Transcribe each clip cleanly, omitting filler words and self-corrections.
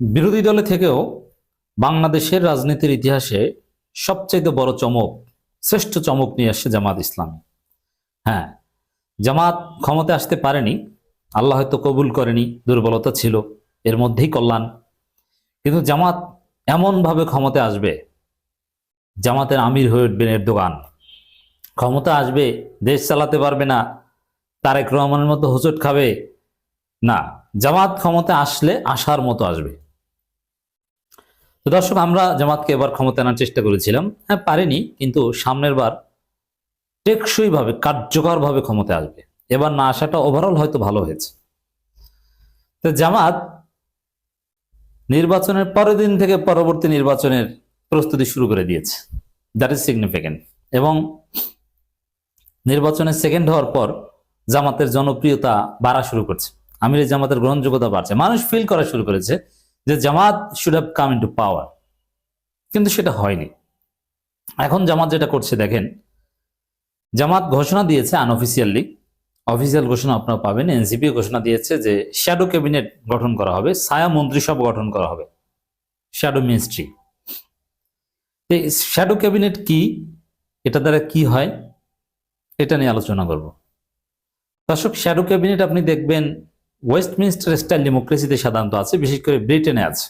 বিরোধী দলে থেকেও বাংলাদেশের রাজনীতির ইতিহাসে সবচেয়ে বড় চমক, শ্রেষ্ঠ চমক নিয়ে আসছে জামাত ইসলামী। হ্যাঁ, জামাত ক্ষমতায় আসতে পারেনি, আল্লাহ হয়তো কবুল করেনি, দুর্বলতা ছিল, এর মধ্যেই কল্যাণ। কিন্তু জামাত এমন ভাবে ক্ষমতায় আসবে, জামাতের আমির হয়ে উঠবেন এরদোগান। ক্ষমতা আসবে, দেশ চালাতে পারবে না, তারেক রহমানের মতো হোঁচট খাবে না। জামাত ক্ষমতা আসলে আসার মতো আসবে। তো দর্শক, আমরা জামাতকে এবার ক্ষমতা আনার চেষ্টা করেছিলাম, হ্যাঁ পারিনি, কিন্তু সামনের বার টেকসই ভাবে, কার্যকর ভাবে ক্ষমতা আসবে। এবার না আসাটা ওভারঅল হয়তো ভালো হয়েছে। তো জামাত নির্বাচনের পরের দিন থেকে পরবর্তী নির্বাচনের প্রস্তুতি শুরু করে দিয়েছে, দ্যাট ইজ সিগনিফিকেন্ট। এবং নির্বাচনে সেকেন্ড হওয়ার পর জামাতের জনপ্রিয়তা বাড়া শুরু করছে, আমির জামাতের গ্রহণযোগ্যতা বাড়ছে, মানুষ ফিল করা শুরু করেছে যে জামাত শুড হ্যাভ কাম ইনটু পাওয়ার। কিন্তু সেটা হয়নি। এখন জামাত যেটা করছে দেখেন, জামাত ঘোষণা দিয়েছে আনঅফিসিয়ালি, অফিসিয়াল ঘোষণা আপনারা পাবেন, এনসিপি ঘোষণা দিয়েছে যে শ্যাডো ক্যাবিনেট গঠন করা হবে, ছায়া মন্ত্রিসভা গঠন করা হবে, শ্যাডো মিনিস্ট্রি। শ্যাডো ক্যাবিনেট কি, এটা দ্বারা কি হয়, এটা নিয়ে আলোচনা করব। দর্শক, শ্যাডো ক্যাবিনেট আপনি দেখবেন ওয়েস্টমিনস্টার স্টাইল ডেমোক্রেসিতে সাধারণত আছে, বিশেষ করে ব্রিটেনে আছে,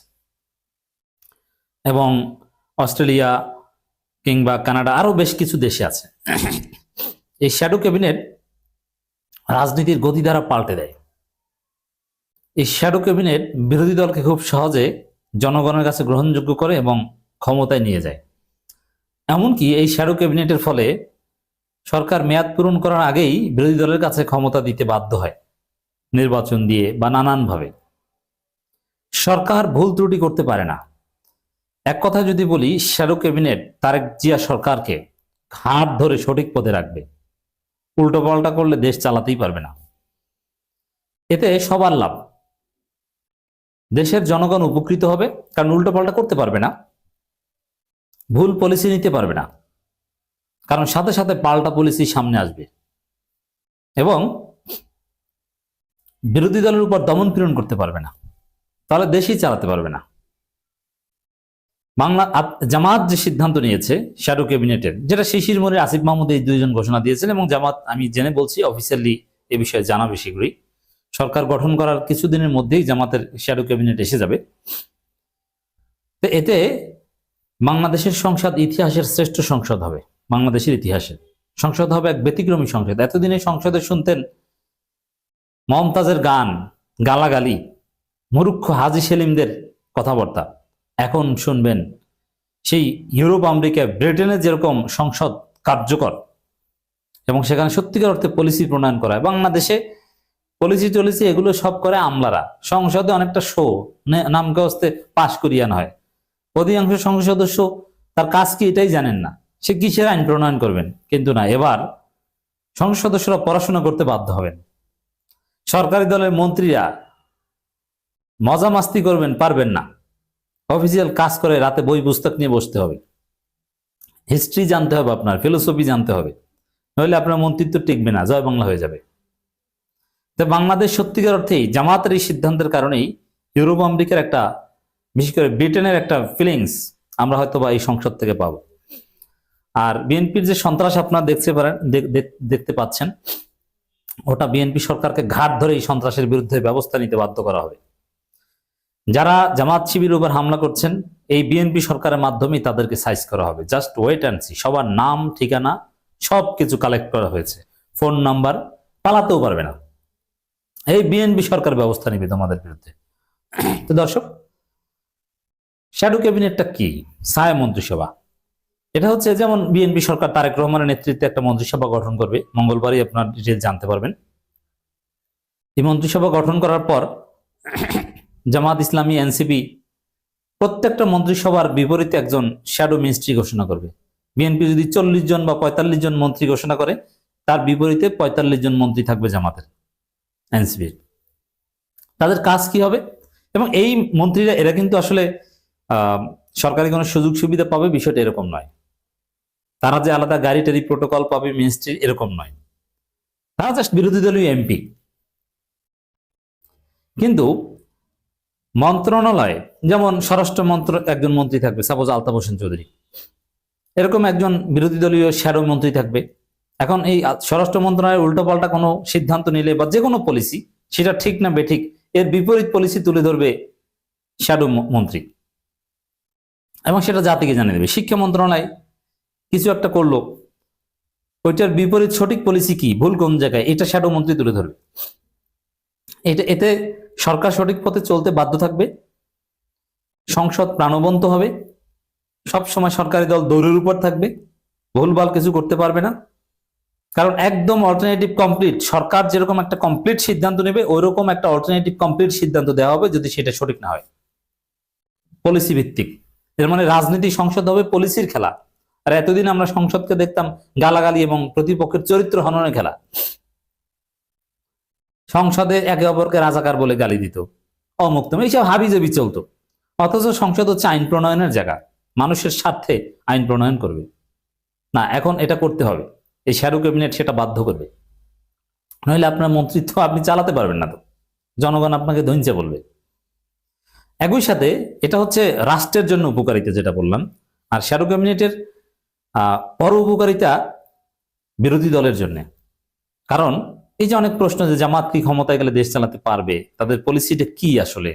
এবং অস্ট্রেলিয়া কিংবা কানাডা আরো বেশ কিছু দেশে আছে। এই শ্যাডো ক্যাবিনেট রাজনীতির গতিধারা পাল্টে দেয়। এই শ্যাডো ক্যাবিনেট বিরোধী দলকে খুব সহজে জনগণের কাছে গ্রহণযোগ্য করে এবং ক্ষমতায় নিয়ে যায়। এমনকি এই শ্যাডো ক্যাবিনেটের ফলে সরকার মেয়াদ পূরণ করার আগেই বিরোধী দলের কাছে ক্ষমতা দিতে বাধ্য হয়, নির্বাচন দিয়ে বা নানানভাবে। সরকার ভুল ত্রুটি করতে পারে না। এক কথা যদি বলি, শ্যাডো ক্যাবিনেট তারেক জিয়া সরকারকে ঘাট ধরে সঠিক পথে রাখবে, উল্টো পাল্টা করলে দেশ চালাতেই পারবে না। এতে সবার লাভ, দেশের জনগণ উপকৃত হবে, কারণ উল্টো পাল্টা করতে পারবে না, ভুল পলিসি নিতে পারবে না, কারণ সাথে সাথে পাল্টা পলিসি সামনে আসবে, এবং বিরোধী দলের উপর দমন পীড়ন করতে পারবে না, তাহলে দেশই চালাতে পারবে না। জামাত যে সিদ্ধান্ত নিয়েছে শ্যাডো ক্যাবিনেটের, যেটা শিশির মনির, আসিফ মাহমুদ, এই দুইজন ঘোষণা দিয়েছেন, এবং জামাত, আমি জেনে বলছি, অফিসিয়ালি এ বিষয়ে জানাবে শীঘ্রই। সরকার গঠন করার কিছুদিনের মধ্যেই জামাতের শ্যাডো ক্যাবিনেট এসে যাবে। তো এতে বাংলাদেশের সংসদ ইতিহাসের শ্রেষ্ঠ সংসদ হবে, বাংলাদেশের ইতিহাসে সংসদ হবে এক ব্যতিক্রমী সংসদ। এতদিনে সংসদে শুনতেন মমতাজের গান, গালাগালি, মুরুক্ষ হাজী সেলিমদের কথাবার্তা। এখন শুনবেন সেই ইউরোপ, আমেরিকা, ব্রিটেনে যেরকম সংসদ কার্যকর এবং সেখানে সত্যিকার অর্থে পলিসি প্রণয়ন করা হয়, বাংলাদেশে পলিসি টলিসি এগুলো সব করে আমলারা। সংসদে অনেকটা শো, নামকে হস্তে পাশ করিয়ান হয়। অধিকাংশ সংসদ সদস্য তার কাজ কি এটাই জানেন না, সে কিসের আইন প্রণয়ন করবেন। কিন্তু না, এবার সংসদ সদস্যরা পড়াশোনা করতে বাধ্য হবেন। সরকারি দলের মন্ত্রীরা মজা মাস্তি করবেন পারবেন না, অফিসিয়াল কাজ করে রাতে বই পুস্তক নিয়ে বসতে হবে, হিস্ট্রি জানতে হবে, আপনার ফিলোসফি জানতে হবে, নইলে আপনার মন্ত্রিত্ব টিকবে না, জয় বাংলা হয়ে যাবে। তো বাংলাদেশ সত্যিকার অর্থেই জামাতের এই সিদ্ধান্তের কারণেই ইউরোপ, আমেরিকার একটা, বিশেষ করে ব্রিটেনের একটা ফিলিংস আমরা হয়তো বা এই সংসদ থেকে পাবো। আর বিএনপির যে সন্ত্রাস আপনারা দেখতে পাচ্ছেন, ওটা বিএনপি সরকারকে ঘাট ধরে এই সন্ত্রাসের বিরুদ্ধে ব্যবস্থা নিতে বাধ্য করা হবে। যারা জামাত শিবিরের উপর হামলা করছেন, এই বিএনপি সরকারের মাধ্যমেই তাদেরকে সাইজ করা হবে। Just wait and see. সবার নাম, ঠিকানা সবকিছু কালেক্ট করা হয়েছে, ফোন নাম্বার, পালাতেও পারবে না। এই বিএনপি সরকার ব্যবস্থা নেবে তোমাদের বিরুদ্ধে। তো দর্শক, শ্যাডো ক্যাবিনেটটা কি? ছায়া মন্ত্রিসভা। এটা হচ্ছে যেমন বিএনপি সরকার তারেক রহমানের নেতৃত্বে একটা মন্ত্রিসভা গঠন করবে, মঙ্গলবারই আপনার ডিটেল জানতে পারবেন। এই মন্ত্রিসভা গঠন করার পর জামাত ইসলামী, এনসিপি প্রত্যেকটা মন্ত্রিসভার বিপরীতে একজন শ্যাডো মিনিস্ট্রি ঘোষণা করবে। বিএনপি যদি 40 জন বা 45 জন মন্ত্রী ঘোষণা করে, তার বিপরীতে 45 জন মন্ত্রী থাকবে জামাতের, এনসিপির। তাদের কাজ কি হবে? এবং এই মন্ত্রীরা, এরা কিন্তু আসলে সরকারি কোনো সুযোগ সুবিধা পাবে বিষয়টা এরকম নয়, তারা যে আলাদা গাড়ি টাড়ি প্রোটোকল পাবে মিনিস্ট্রি, এরকম নয়। তারা জাস্ট বিরোধী দলীয় এমপি। কিন্তু মন্ত্রণালয়ে যেমন স্বরাষ্ট্র মন্ত্র একজন মন্ত্রী থাকবে, সাপোজ আলতাফ হোসেন চৌধুরী, এরকম একজন বিরোধী দলীয় শ্যাডো মন্ত্রী থাকবে। এখন এই স্বরাষ্ট্র মন্ত্রণালয়ের উল্টোপাল্টা কোনো সিদ্ধান্ত নিলে বা যে কোনো পলিসি, সেটা ঠিক না বেঠিক, এর বিপরীত পলিসি তুলে ধরবে শ্যাডো মন্ত্রী এবং সেটা জাতিকে জানিয়ে দেবে। শিক্ষা মন্ত্রণালয় কিছু একটা করলো, ওইটার বিপরীত সঠিক পলিসি কি, ভুল কোন জায়গায়, এটা শ্যাডো মন্ত্রী তুলে ধরবে। এতে সরকার সঠিক পথে চলতে বাধ্য থাকবে, সংসদ প্রাণবন্ত হবে, সব সময় সরকারি দল দৌড়ের উপর থাকবে, ভুলভাল কিছু করতে পারবে না। কারণ একদম অল্টারনেটিভ কমপ্লিট, সরকার যেরকম একটা কমপ্লিট সিদ্ধান্ত নেবে ওইরকম একটা অল্টারনেটিভ কমপ্লিট সিদ্ধান্ত দেওয়া হবে যদি সেটা সঠিক না হয়, পলিসি ভিত্তিক। এর মানে রাজনীতি সংসদ হবে পলিসির খেলা। আর এতদিন আমরা সংসদকে দেখতাম গালাগালি এবং প্রতিপক্ষের চরিত্র হননের খেলা। সংসদে একে অপরকে রাজাকার বলে গালি দিত, অমুক্ত, এইসব হাবিজাবি চলতো। অথচ সংসদ হচ্ছে আইন প্রণয়নের জায়গা, মানুষের স্বার্থে আইন প্রণয়ন করবে। না, এখন এটা করতে হবে, এই শ্যাডো ক্যাবিনেট সেটা বাধ্য করবে, নইলে আপনার মন্ত্রিত্ব আপনি চালাতে পারবেন না, তো জনগণ আপনাকে ধৈর্য বলবে। একই সাথে এটা হচ্ছে রাষ্ট্রের জন্য উপকারিতা যেটা বললাম, আর শ্যাডো ক্যাবিনেটের পর উপকারিতা বিরোধী দলের জন্য। কারণ এই যে অনেক প্রশ্ন যে জামাত কি ক্ষমতায় গেলে দেশ চালাতে পারবে, তাদের পলিসিটা কি আসলে,